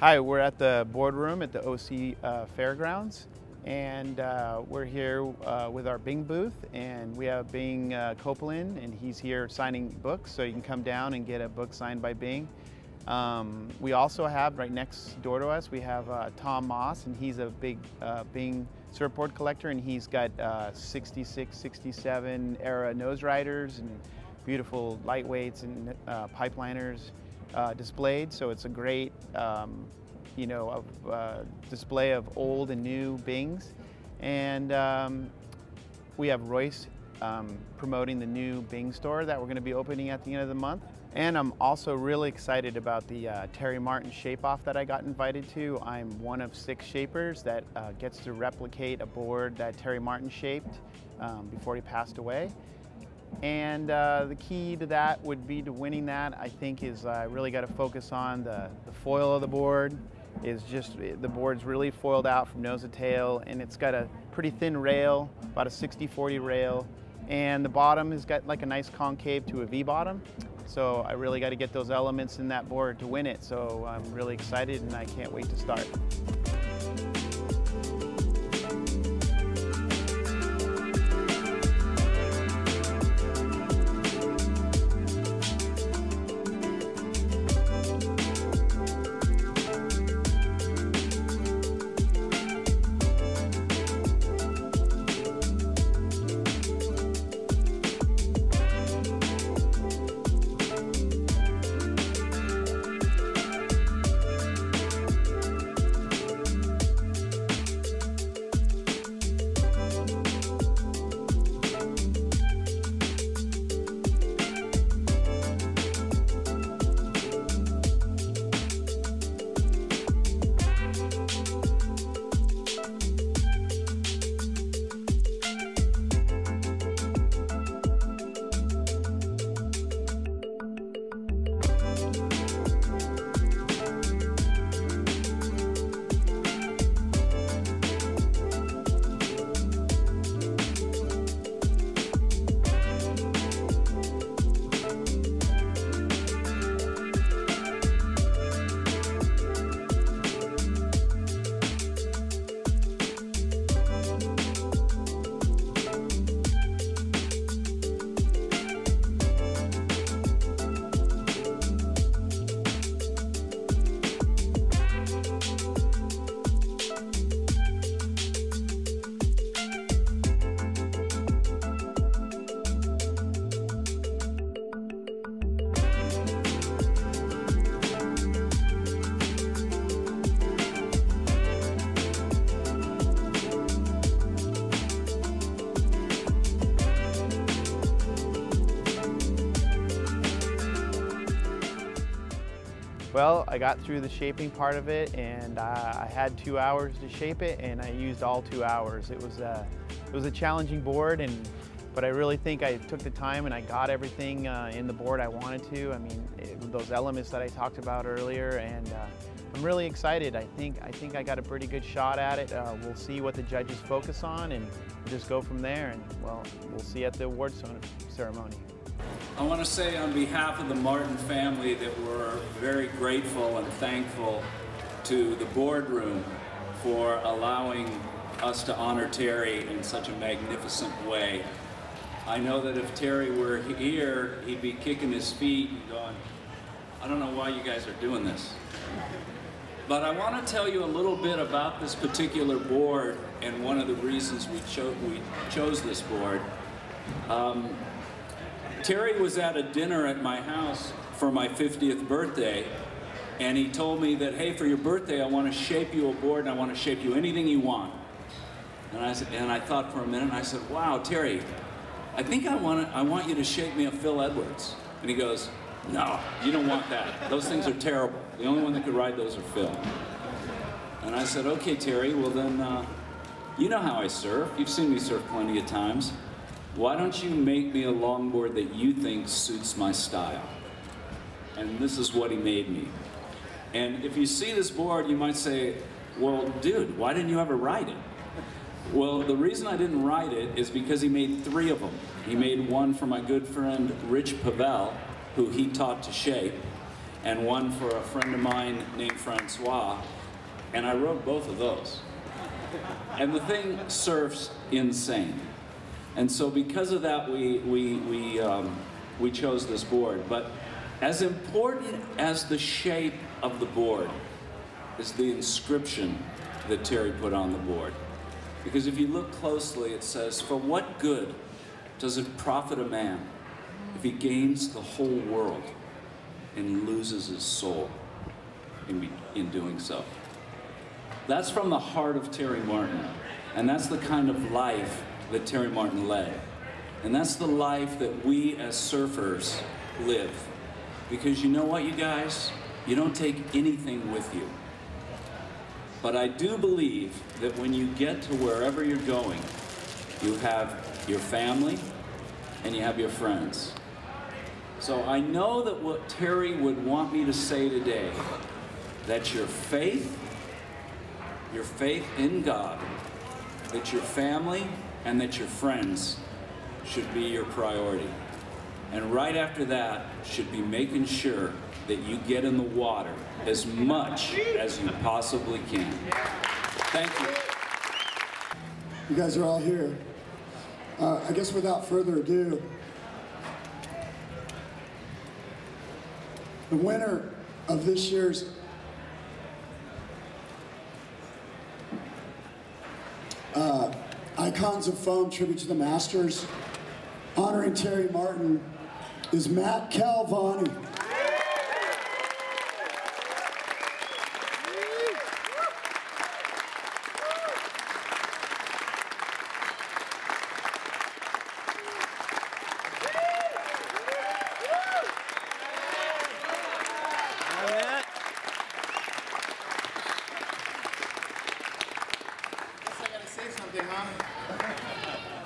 Hi, we're at the Boardroom at the OC Fairgrounds, and we're here with our Bing booth, and we have Bing Copeland, and he's here signing books, so you can come down and get a book signed by Bing. We also have, right next door to us, we have Tom Moss, and he's a big Bing surfboard collector, and he's got 66, 67 era nose riders and beautiful lightweights and pipeliners displayed. So it's a great display of old and new Bings. And we have Royce promoting the new Bing store that we're going to be opening at the end of the month. And I'm also really excited about the Terry Martin shape-off that I got invited to. I'm one of 6 shapers that gets to replicate a board that Terry Martin shaped before he passed away. And the key to that would be to winning that, I think, is really got to focus on the foil of the board. Is just, the board's really foiled out from nose to tail, and it's got a pretty thin rail, about a 60-40 rail, and the bottom has got like a nice concave to a V bottom. So I really got to get those elements in that board to win it. So I'm really excited, and I can't wait to start. Well, I got through the shaping part of it, and I had 2 hours to shape it, and I used all 2 hours. It was a challenging board, but I really think I took the time and I got everything in the board I wanted to. I mean, those elements that I talked about earlier, and I'm really excited. I think I got a pretty good shot at it. We'll see what the judges focus on, and just go from there. And well, we'll see at the award ceremony. I want to say on behalf of the Martin family that we're very grateful and thankful to the Boardroom for allowing us to honor Terry in such a magnificent way. I know that if Terry were here, he'd be kicking his feet and going, I don't know why you guys are doing this. But I want to tell you a little bit about this particular board and one of the reasons we chose this board. Terry was at a dinner at my house for my 50th birthday, and he told me that, hey, for your birthday, I want to shape you a board, and I want to shape you anything you want. And I thought for a minute, and I said, wow, Terry, I think I want you to shape me a Phil Edwards. And he goes, no, you don't want that. Those things are terrible. The only one that could ride those are Phil. And I said, okay, Terry, well then, you know how I surf. You've seen me surf plenty of times. Why don't you make me a longboard that you think suits my style? And this is what he made me. And if you see this board, you might say, well, dude, why didn't you ever ride it? Well, the reason I didn't ride it is because he made 3 of them. He made one for my good friend Rich Pavel, who he taught to shape. and one for a friend of mine named Francois, and I rode both of those. And the thing surfs insane. And so because of that, we chose this board. But as important as the shape of the board is the inscription that Terry put on the board. Because if you look closely, it says, "For what good does it profit a man if he gains the whole world and loses his soul in doing so?" That's from the heart of Terry Martin. And that's the kind of life that Terry Martin led. And that's the life that we as surfers live. Because you know what, you guys? You don't take anything with you. But I do believe that when you get to wherever you're going, you have your family and you have your friends. So I know that what Terry would want me to say today, that your faith in God, that your family and that your friends should be your priority. And right after that should be making sure that you get in the water as much as you possibly can. Thank you. You guys are all here. I guess without further ado, the winner of this year's Icons of Foam Tribute to the Masters, honoring Terry Martin, is Matt Calvani.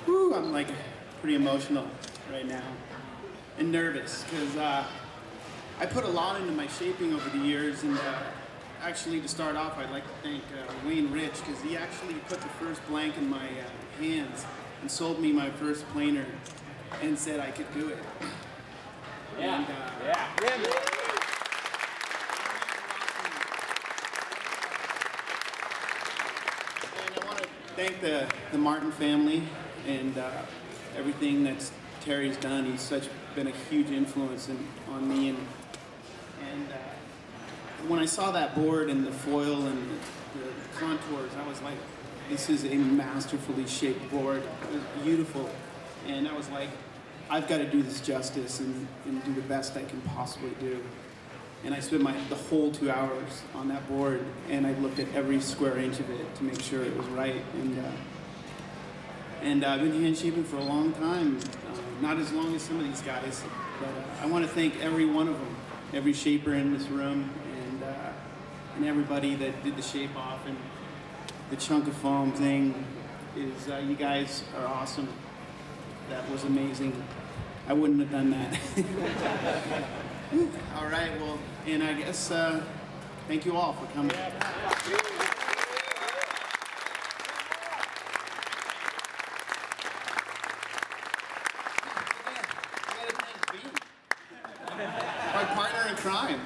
Woo, I'm like pretty emotional right now and nervous because I put a lot into my shaping over the years, and actually to start off I'd like to thank Wayne Rich, because he actually put the first blank in my hands and sold me my first planer and said I could do it. Yeah. And, yeah. And I want to thank the Martin family and everything that Terry's done. He's been a huge influence on me. And when I saw that board and the foil and the contours, I was like, this is a masterfully shaped board. It was beautiful. And I was like, I've got to do this justice and do the best I can possibly do. And I spent the whole 2 hours on that board, and I looked at every square inch of it to make sure it was right. And I've been hand shaping for a long time, not as long as some of these guys, but I want to thank every one of them, every shaper in this room, and everybody that did the shape off. And the chunk of foam thing is, you guys are awesome. That was amazing. I wouldn't have done that. All right, well, and I guess, thank you all for coming. My partner in crime,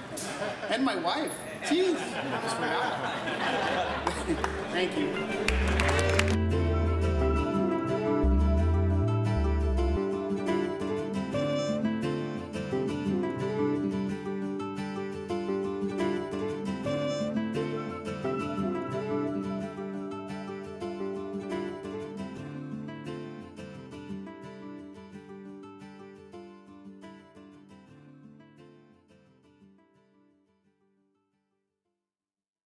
and my wife. Jeez, I almost forgot. Thank you.